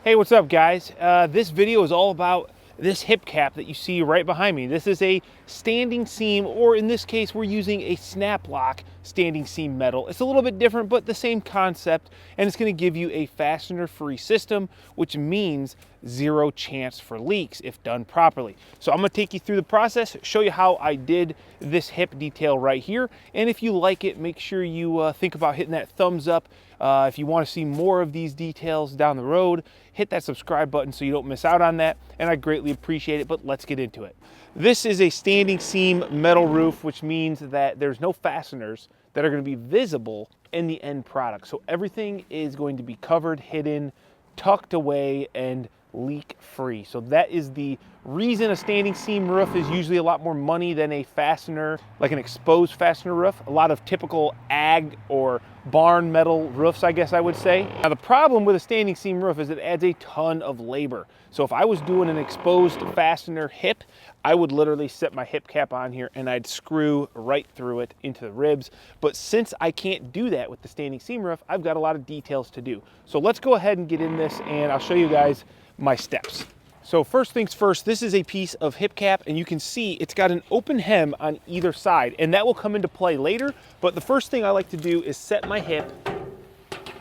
Hey, what's up guys? This video is all about this hip cap that you see right behind me. This is a standing seam, or in this case, we're using a snap lock standing seam metal. It's a little bit different, but the same concept, and it's gonna give you a fastener-free system, which means zero chance for leaks if done properly. So I'm gonna take you through the process, show you how I did this hip detail right here, and if you like it, make sure you think about hitting that thumbs up. If you want to see more of these details down the road, hit that subscribe button so you don't miss out on that, and I greatly appreciate it, but let's get into it. This is a standing seam metal roof, which means that there's no fasteners that are going to be visible in the end product. So everything is going to be covered, hidden, tucked away, and leak free. So that is the reason a standing seam roof is usually a lot more money than a fastener, like an exposed fastener roof. A lot of typical ag or barn metal roofs, I guess I would say. Now the problem with a standing seam roof is it adds a ton of labor. So if I was doing an exposed fastener hip, I would literally set my hip cap on here and I'd screw right through it into the ribs. But since I can't do that with the standing seam roof, I've got a lot of details to do. So let's go ahead and get in this and I'll show you guys my steps. So first things first, this is a piece of hip cap, and you can see it's got an open hem on either side, and that will come into play later. But the first thing I like to do is set my hip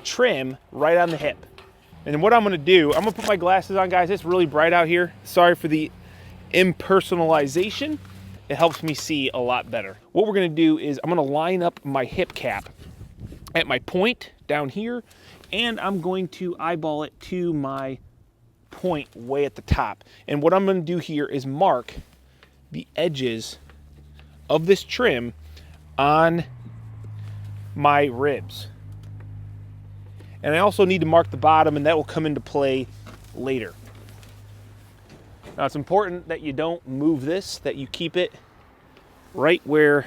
trim right on the hip. And then what I'm gonna do, I'm gonna put my glasses on, guys. It's really bright out here. Sorry for the impersonalization. It helps me see a lot better. What we're gonna do is I'm gonna line up my hip cap at my point down here, and I'm going to eyeball it to my point way at the top. And what I'm going to do here is mark the edges of this trim on my ribs. And I also need to mark the bottom, and that will come into play later. Now it's important that you don't move this, that you keep it right where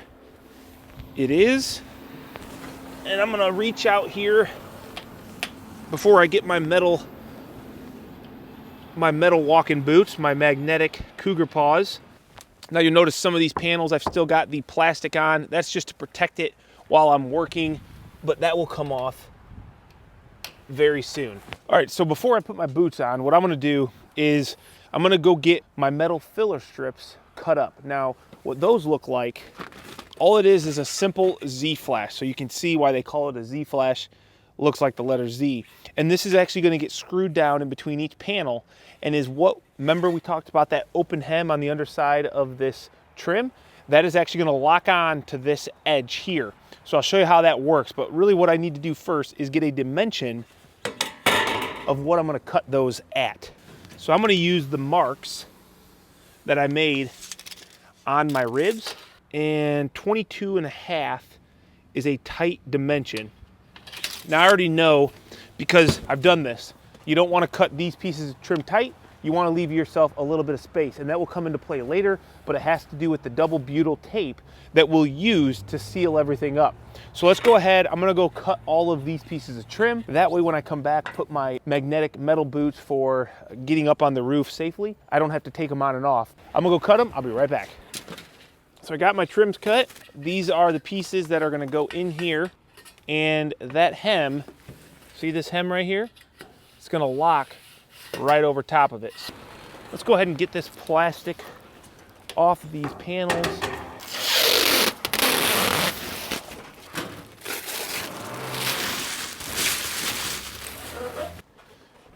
it is. And I'm going to reach out here before I get my metal walking boots, my magnetic cougar paws. Now you'll notice some of these panels I've still got the plastic on. That's just to protect it while I'm working, but that will come off very soon. All right, so before I put my boots on, what I'm gonna do is I'm gonna go get my metal filler strips cut up. Now, what those look like, all it is a simple Z flash. So you can see why they call it a Z flash. Looks like the letter Z. And this is actually going to get screwed down in between each panel, and is what, remember we talked about that open hem on the underside of this trim? That is actually going to lock on to this edge here. So I'll show you how that works, but really what I need to do first is get a dimension of what I'm going to cut those at. So I'm going to use the marks that I made on my ribs, and 22.5 is a tight dimension. Now I already know, because I've done this, you don't want to cut these pieces of trim tight. You want to leave yourself a little bit of space, and that will come into play later, but it has to do with the double butyl tape that we'll use to seal everything up. So let's go ahead. I'm going to go cut all of these pieces of trim. That way when I come back, put my magnetic metal boots for getting up on the roof safely, I don't have to take them on and off. I'm going to go cut them. I'll be right back. So I got my trims cut. These are the pieces that are going to go in here. And that hem, see this hem right here? It's gonna lock right over top of it. Let's go ahead and get this plastic off of these panels.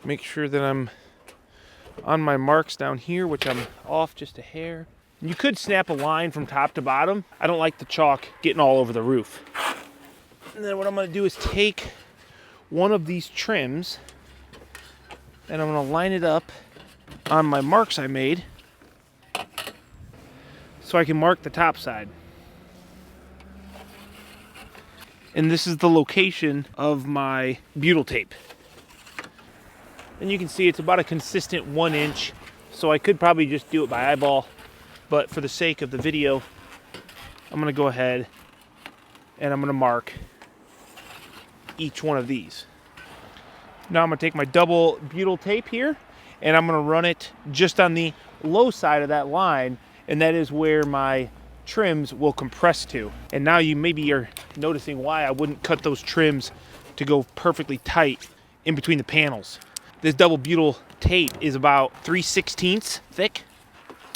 Make sure that I'm on my marks down here, which I'm off just a hair. You could snap a line from top to bottom. I don't like the chalk getting all over the roof. And then what I'm going to do is take one of these trims and I'm going to line it up on my marks I made so I can mark the top side. And this is the location of my butyl tape. And you can see it's about a consistent 1 inch, so I could probably just do it by eyeball, but for the sake of the video, I'm going to go ahead and I'm going to mark each one of these. Now I'm going to take my double butyl tape here and I'm going to run it just on the low side of that line, and that is where my trims will compress to. And now you maybe are noticing why I wouldn't cut those trims to go perfectly tight in between the panels. This double butyl tape is about 3/16 thick,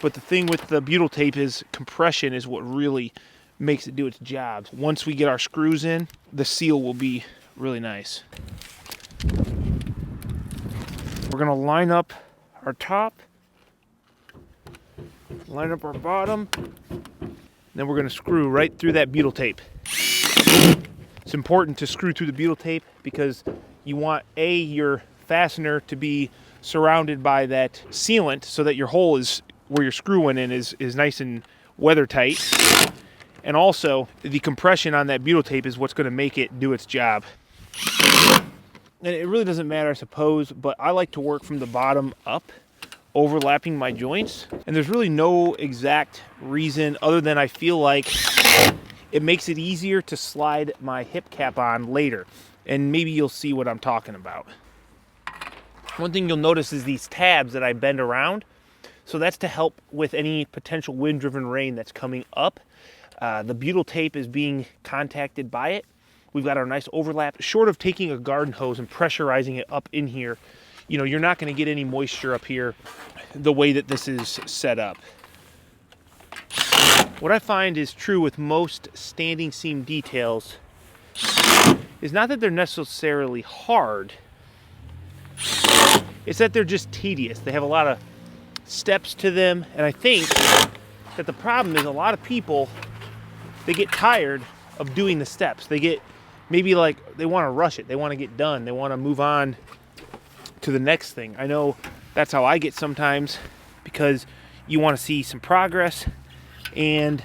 but the thing with the butyl tape is compression is what really makes it do its job. Once we get our screws in, the seal will be really nice. We're gonna line up our top, line up our bottom, then we're gonna screw right through that butyl tape. It's important to screw through the butyl tape because you want your fastener to be surrounded by that sealant so that your hole is where your screw went in is nice and weather tight. And also the compression on that butyl tape is what's going to make it do its job. And it really doesn't matter, I suppose, but I like to work from the bottom up, overlapping my joints. And there's really no exact reason other than I feel like it makes it easier to slide my hip cap on later. And maybe you'll see what I'm talking about. One thing you'll notice is these tabs that I bend around. So that's to help with any potential wind-driven rain that's coming up. The butyl tape is being contacted by it. We've got our nice overlap. Short of taking a garden hose and pressurizing it up in here, you know, you're not going to get any moisture up here the way that this is set up. What I find is true with most standing seam details is not that they're necessarily hard, it's that they're just tedious. They have a lot of steps to them, and I think that the problem is a lot of people, they get tired of doing the steps. They get maybe like they want to rush it, they want to get done, they want to move on to the next thing. I know that's how I get sometimes because you want to see some progress, and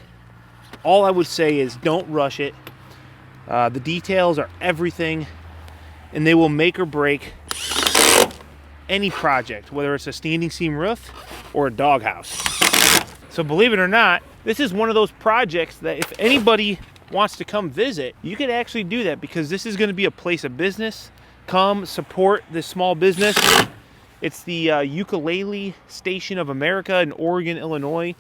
all I would say is don't rush it. The details are everything, and they will make or break any project, whether it's a standing seam roof or a doghouse. So believe it or not, this is one of those projects that if anybody wants to come visit, you could actually do that because this is going to be a place of business. Come support this small business. It's the Ukulele Station of America in Oregon, Illinois.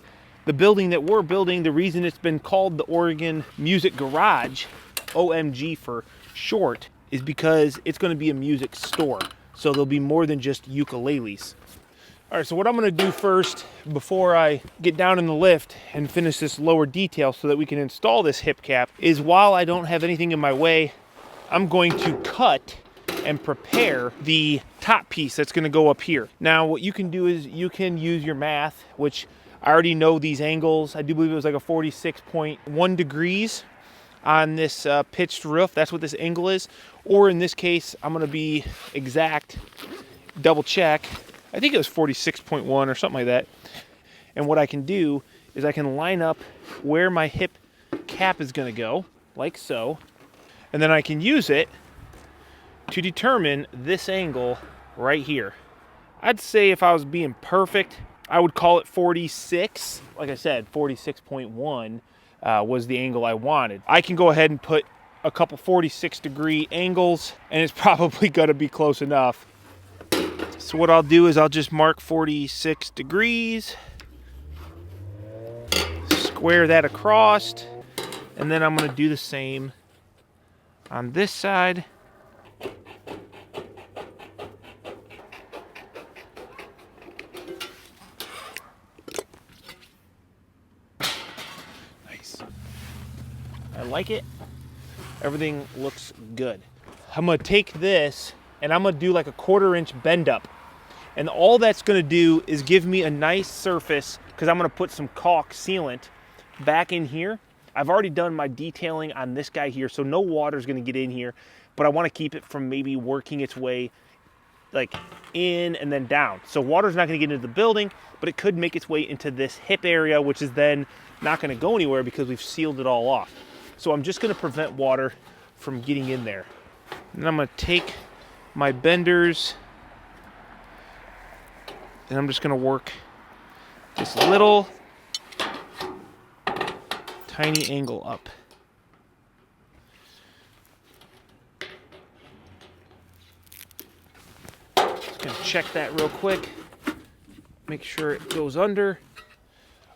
The building that we're building, the reason it's been called the Oregon Music Garage, OMG for short, is because it's going to be a music store. So there'll be more than just ukuleles. All right, so what I'm going to do first before I get down in the lift and finish this lower detail so that we can install this hip cap is, while I don't have anything in my way, I'm going to cut and prepare the top piece that's going to go up here. Now what you can do is you can use your math, which I already know these angles. I do believe it was like a 46.1 degrees on this pitched roof. That's what this angle is. Or in this case, I'm going to be exact, double check. I think it was 46.1 or something like that. And what I can do is I can line up where my hip cap is going to go, like so. And then I can use it to determine this angle right here. I'd say if I was being perfect, I would call it 46. Like I said, 46.1 was the angle I wanted. I can go ahead and put a couple 46-degree angles, and it's probably going to be close enough. So what I'll do is I'll just mark 46 degrees, square that across, and then I'm going to do the same on this side. Nice. I like it. Everything looks good. I'm going to take this and I'm going to do like a 1/4 inch bend up. And all that's going to do is give me a nice surface, because I'm going to put some caulk sealant back in here. I've already done my detailing on this guy here, so no water is going to get in here, but I want to keep it from maybe working its way like in and then down. So water's not going to get into the building, but it could make its way into this hip area, which is then not going to go anywhere because we've sealed it all off. So I'm just going to prevent water from getting in there. And I'm going to take my benders and I'm just going to work this little tiny angle up. Just going to check that real quick. Make sure it goes under.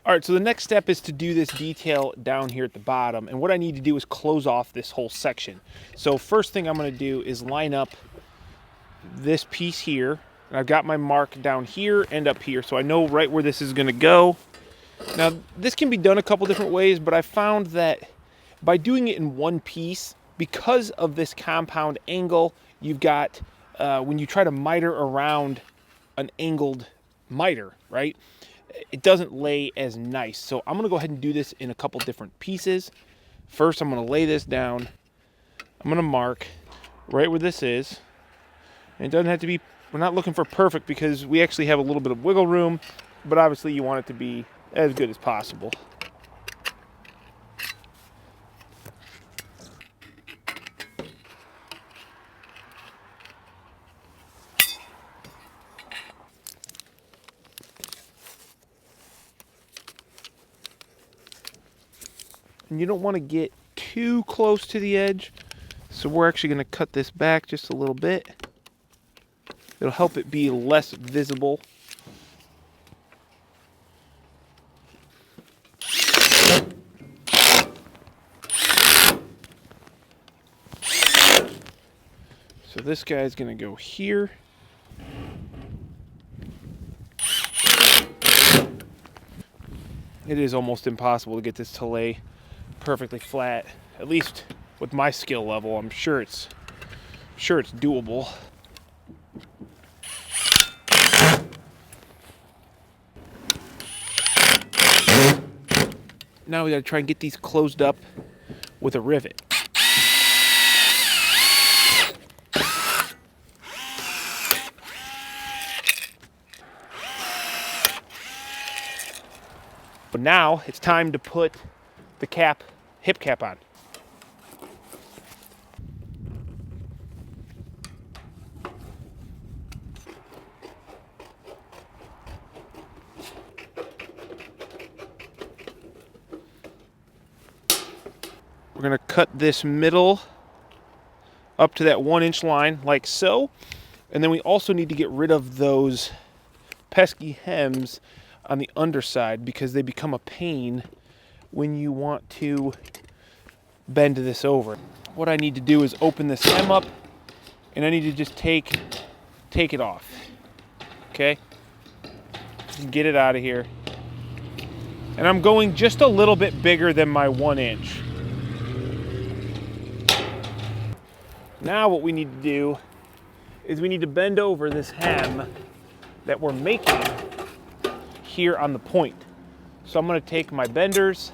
All right, so the next step is to do this detail down here at the bottom. And what I need to do is close off this whole section. So first thing I'm going to do is line up this piece here And I've got my mark down here and up here, so I know right where this is gonna go. Now, this can be done a couple different ways, but I found that by doing it in one piece, because of this compound angle, you've got, when you try to miter around an angled miter, right? It doesn't lay as nice. So I'm gonna go ahead and do this in a couple different pieces. First, I'm gonna lay this down. I'm gonna mark right where this is. And it doesn't have to be, we're not looking for perfect because we actually have a little bit of wiggle room, but obviously you want it to be as good as possible. And you don't want to get too close to the edge, so we're actually going to cut this back just a little bit. It'll help it be less visible. So this guy's going to go here. It is almost impossible to get this to lay perfectly flat, at least with my skill level. I'm sure it's doable. Now we got to try and get these closed up with a rivet. But now it's time to put the cap, hip cap on. We're gonna cut this middle up to that 1-inch line like so. And then we also need to get rid of those pesky hems on the underside because they become a pain when you want to bend this over. What I need to do is open this hem up and I need to just take it off. Okay? Get it out of here. And I'm going just a little bit bigger than my 1 inch. Now what we need to do is we need to bend over this hem that we're making here on the point. So I'm going to take my benders.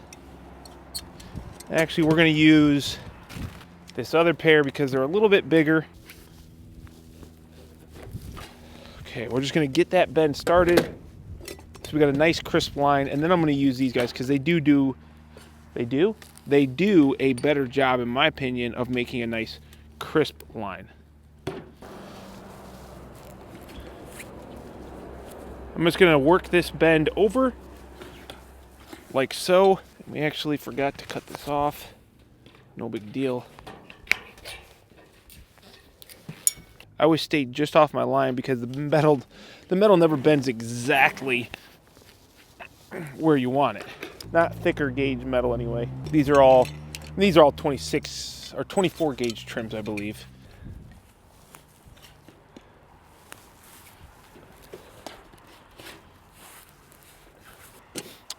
Actually, we're going to use this other pair because they're a little bit bigger. Okay, we're just going to get that bend started. So we got a nice crisp line, and then I'm going to use these guys because they do a better job, in my opinion, of making a nice crisp line. I'm just going to work this bend over like so. We actually forgot to cut this off. No big deal. I always stay just off my line because the metal never bends exactly where you want it. Not thicker gauge metal anyway. These are all 26 or 24 gauge trims, I believe.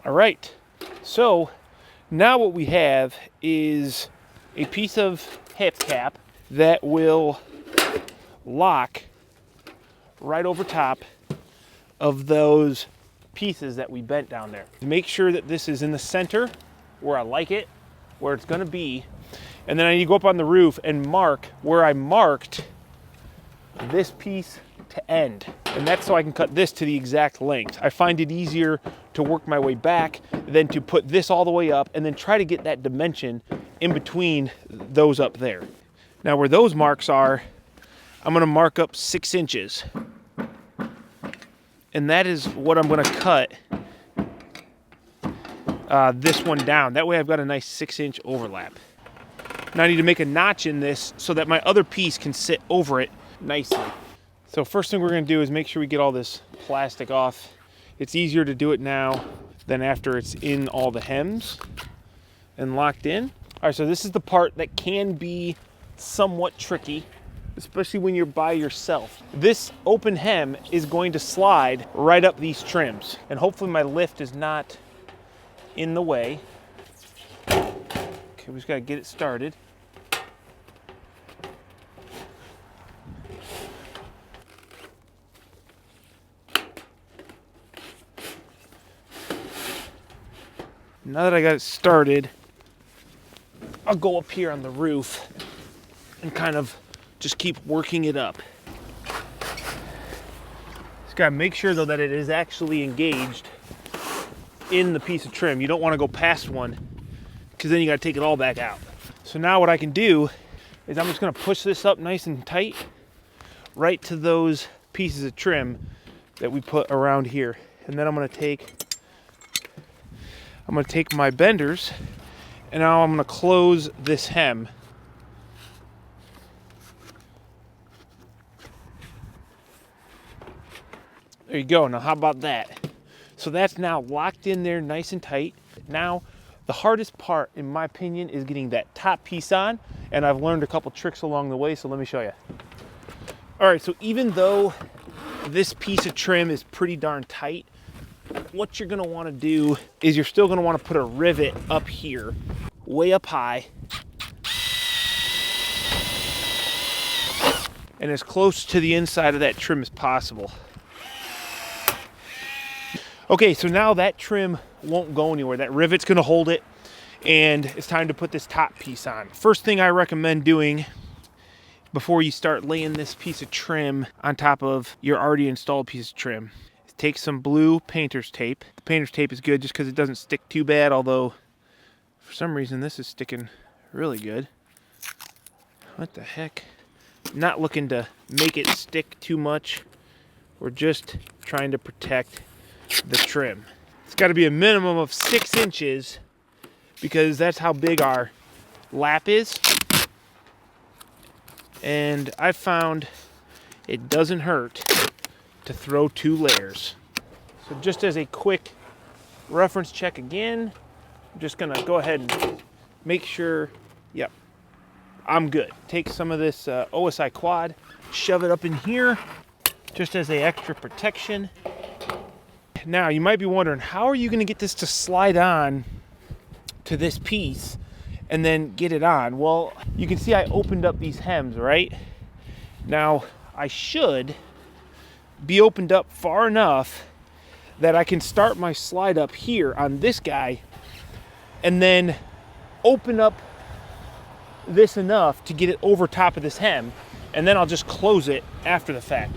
All right, so now what we have is a piece of hip cap that will lock right over top of those pieces that we bent down there. Make sure that this is in the center where I like it, where it's gonna be, and then I need to go up on the roof and mark where I marked this piece to end. And that's so I can cut this to the exact length. I find it easier to work my way back than to put this all the way up and then try to get that dimension in between those up there. Now where those marks are, I'm gonna mark up 6 inches. And that is what I'm gonna cut this one down. That way I've got a nice 6-inch overlap. Now I need to make a notch in this so that my other piece can sit over it nicely. So first thing we're gonna do is make sure we get all this plastic off. It's easier to do it now than after it's in all the hems and locked in. All right, so this is the part that can be somewhat tricky. especially when you're by yourself. This open hem is going to slide right up these trims, and hopefully my lift is not in the way. Okay, we just gotta get it started. Now that I got it started, I'll go up here on the roof and kind of just keep working it up. Just gotta make sure though that it is actually engaged in the piece of trim. You don't want to go past one because then you gotta take it all back out. So now what I can do is I'm just gonna push this up nice and tight right to those pieces of trim that we put around here. And then I'm gonna take my benders, and now I'm gonna close this hem. There you go. Now how about that? So that's now locked in there nice and tight. Now the hardest part, in my opinion, is getting that top piece on, and I've learned a couple tricks along the way, so let me show you. All right, so even though this piece of trim is pretty darn tight, what you're gonna wanna do is you're still gonna wanna put a rivet up here, way up high, and as close to the inside of that trim as possible. Okay, so now that trim won't go anywhere. That rivet's gonna hold it, and it's time to put this top piece on. First thing I recommend doing before you start laying this piece of trim on top of your already installed piece of trim, take some blue painter's tape. The painter's tape is good just because it doesn't stick too bad, although for some reason this is sticking really good. What the heck? Not looking to make it stick too much. We're just trying to protect the trim. It's got to be a minimum of 6 inches because that's how big our lap is. And I found it doesn't hurt to throw 2 layers. So just as a quick reference check again, I'm just gonna go ahead and make sure, yep, I'm good. Take some of this OSI quad, shove it up in here, just as a extra protection. Now you might be wondering, how are you gonna get this to slide on to this piece and then get it on? Well, you can see I opened up these hems, right? Now I should be opened up far enough that I can start my slide up here on this guy and then open up this enough to get it over top of this hem, and then I'll just close it after the fact.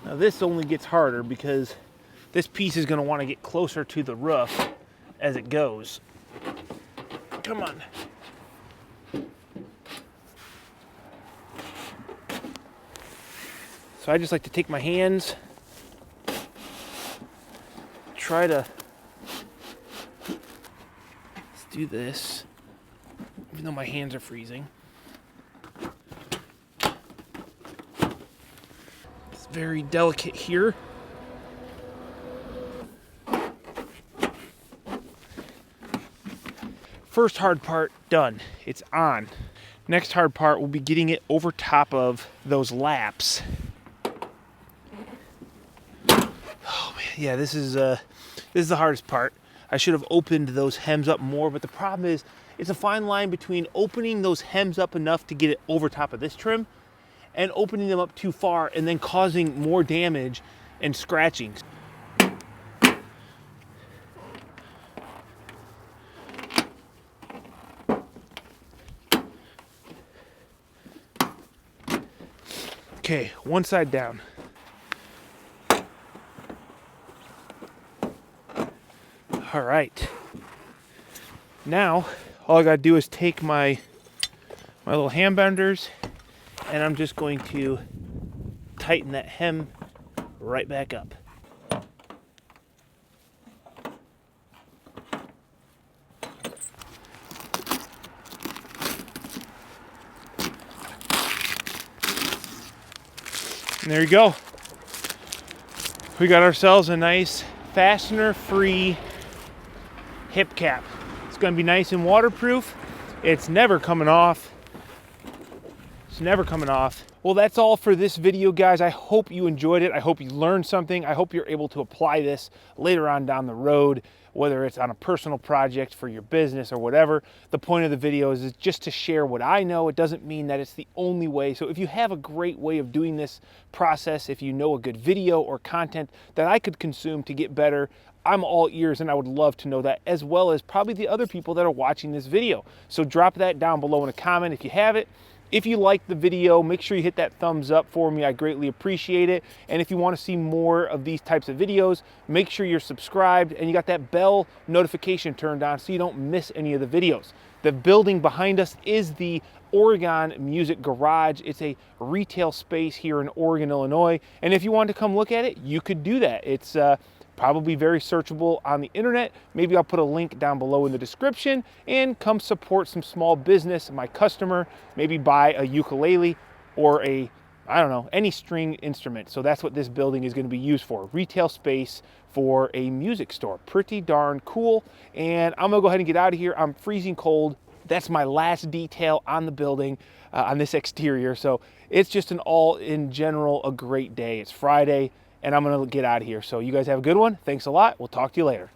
Now this only gets harder because this piece is going to want to get closer to the roof as it goes. Come on. So I just like to take my hands, try to, let's do this, even though my hands are freezing. It's very delicate here. First hard part done, it's on. Next hard part will be getting it over top of those laps. Oh man, yeah, this is the hardest part. I should have opened those hems up more, but the problem is it's a fine line between opening those hems up enough to get it over top of this trim and opening them up too far and then causing more damage and scratching. Okay, one side down. All right. Now, all I gotta do is take my little hand benders, and I'm just going to tighten that hem right back up. And there you go. We got ourselves a nice fastener-free hip cap. It's going to be nice and waterproof. It's never coming off. It's never coming off. Well, that's all for this video, guys. I hope you enjoyed it. I hope you learned something. I hope you're able to apply this later on down the road, whether it's on a personal project for your business or whatever. The point of the video is just to share what I know. It doesn't mean that it's the only way. So if you have a great way of doing this process, if you know a good video or content that I could consume to get better, I'm all ears, and I would love to know that, as well as probably the other people that are watching this video. So drop that down below in a comment if you have it. If you like the video, make sure you hit that thumbs up for me. I greatly appreciate it. And if you want to see more of these types of videos, make sure you're subscribed and you got that bell notification turned on so you don't miss any of the videos. The building behind us is the Oregon Music Garage. It's a retail space here in Oregon, Illinois. And if you want to come look at it, you could do that. It's probably very searchable on the internet. Maybe I'll put a link down below in the description, and come support some small business, my customer, maybe buy a ukulele or I don't know, any string instrument. So that's what this building is going to be used for. Retail space for a music store. Pretty darn cool. And I'm gonna go ahead and get out of here. I'm freezing cold. That's my last detail on the building, on this exterior. So it's just an all in general, a great day. It's Friday, and I'm gonna get out of here. So you guys have a good one. Thanks a lot. We'll talk to you later.